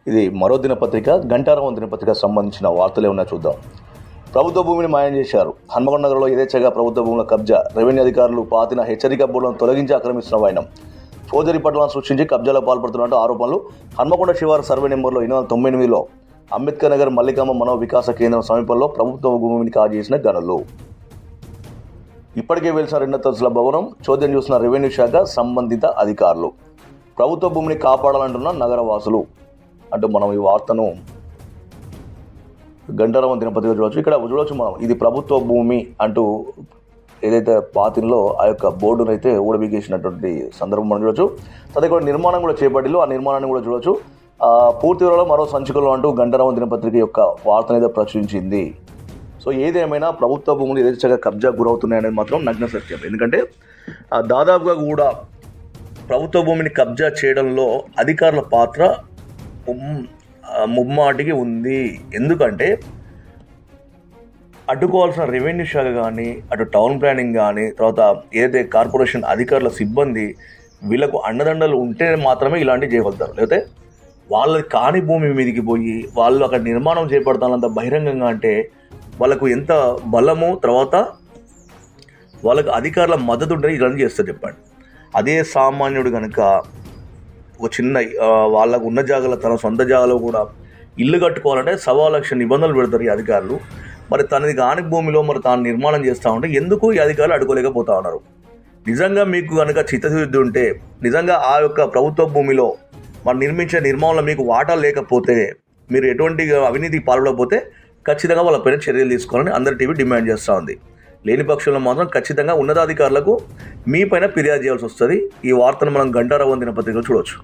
ఇది మరో దినపత్రిక గంటారావం దినపత్రిక సంబంధించిన వార్తలే ఉన్నా చూద్దాం. ప్రభుత్వ భూమిని మాయం చేశారు. హన్మకొండ నగరంలో యథేచ్ఛగా ప్రభుత్వ భూముల కబ్జా. రెవెన్యూ అధికారులు పాతిన హెచ్చరిక బోర్డులను తొలగించి ఆక్రమిస్తున్న వైనం. ఫోర్జరీ పట్టాలను సృష్టించి కబ్జాలో పాల్పడుతున్నట్టు ఆరోపణలు. హన్మకొండ శివారు సర్వే నెంబర్లో 898లో అంబేద్కర్ నగర్ మల్లికామ మనో వికాస కేంద్రం సమీపంలో ప్రభుత్వ భూమిని కాజేసిన గనులు. ఇప్పటికే వెలిసిన 2 అంతస్తుల భవనం చోద్యం చూసిన రెవెన్యూ శాఖ సంబంధిత అధికారులు. ప్రభుత్వ భూమిని కాపాడాలంటున్న నగరవాసులు అంటూ మనం ఈ వార్తను గంటారావం దినపత్రిక చూడవచ్చు. ఇక్కడ చూడవచ్చు మనం, ఇది ప్రభుత్వ భూమి అంటూ ఏదైతే పాతిలో ఆ యొక్క బోర్డును అయితే ఊడబిగేసినటువంటి సందర్భం మనం చూడవచ్చు. తదుపరి నిర్మాణం కూడా చేపట్టిలో ఆ నిర్మాణాన్ని కూడా చూడవచ్చు. పూర్తి వివరాలు మరో సంచికలో అంటూ గంటారావం దినపత్రిక యొక్క వార్తను అయితే ప్రచురించింది. సో ఏదేమైనా ప్రభుత్వ భూములు యథేచ్ఛగా కబ్జా గురవుతున్నాయనేది మాత్రం నగ్న సత్యం. ఎందుకంటే దాదాపుగా కూడా ప్రభుత్వ భూమిని కబ్జా చేయడంలో అధికారుల పాత్ర ముమ్మాటికి ఉంది. ఎందుకంటే అడ్డుకోవాల్సిన రెవెన్యూ శాఖ కానీ, అటు టౌన్ ప్లానింగ్ కానీ, తర్వాత ఏదైతే కార్పొరేషన్ అధికారుల సిబ్బంది వీళ్ళకు అండదండలు ఉంటే మాత్రమే ఇలాంటివి చేయగలుగుతారు. లేకపోతే వాళ్ళది కాని భూమి మీదకి పోయి వాళ్ళు అక్కడ నిర్మాణం చేపడతానంత బహిరంగంగా అంటే వాళ్ళకు ఎంత బలము, తర్వాత వాళ్ళకు అధికారుల మద్దతు ఉంటే ఇలాంటి చేస్తారు చెప్పండి. అదే సామాన్యుడు కనుక ఒక చిన్న వాళ్ళకు ఉన్న జాగాలో తన సొంత జాగాలో కూడా ఇల్లు కట్టుకోవాలంటే 1,00,000 నిబంధనలు పెడతారు ఈ అధికారులు. మరి తనది కాని భూమిలో మరి తాను నిర్మాణం చేస్తూ ఉంటే ఎందుకు ఈ అధికారులు అడ్డుకోలేకపోతా ఉన్నారు? నిజంగా మీకు కనుక చిత్తశుద్ధి ఉంటే, నిజంగా ఆ యొక్క ప్రభుత్వ భూమిలో మరి నిర్మించే నిర్మాణంలో మీకు వాటా లేకపోతే, మీరు ఎటువంటి అవినీతికి పాల్పడకపోతే ఖచ్చితంగా వాళ్ళపైన చర్యలు తీసుకోవాలని అందరి టీవీ డిమాండ్ చేస్తూ ఉంది. లేని పక్షంలో మాత్రం ఖచ్చితంగా ఉన్నతాధికారులకు మీ పైన ఫిర్యాదు చేయాల్సి వస్తుంది. ఈ వార్తను మనం గంటారావం దినపత్రికలో చూడవచ్చు.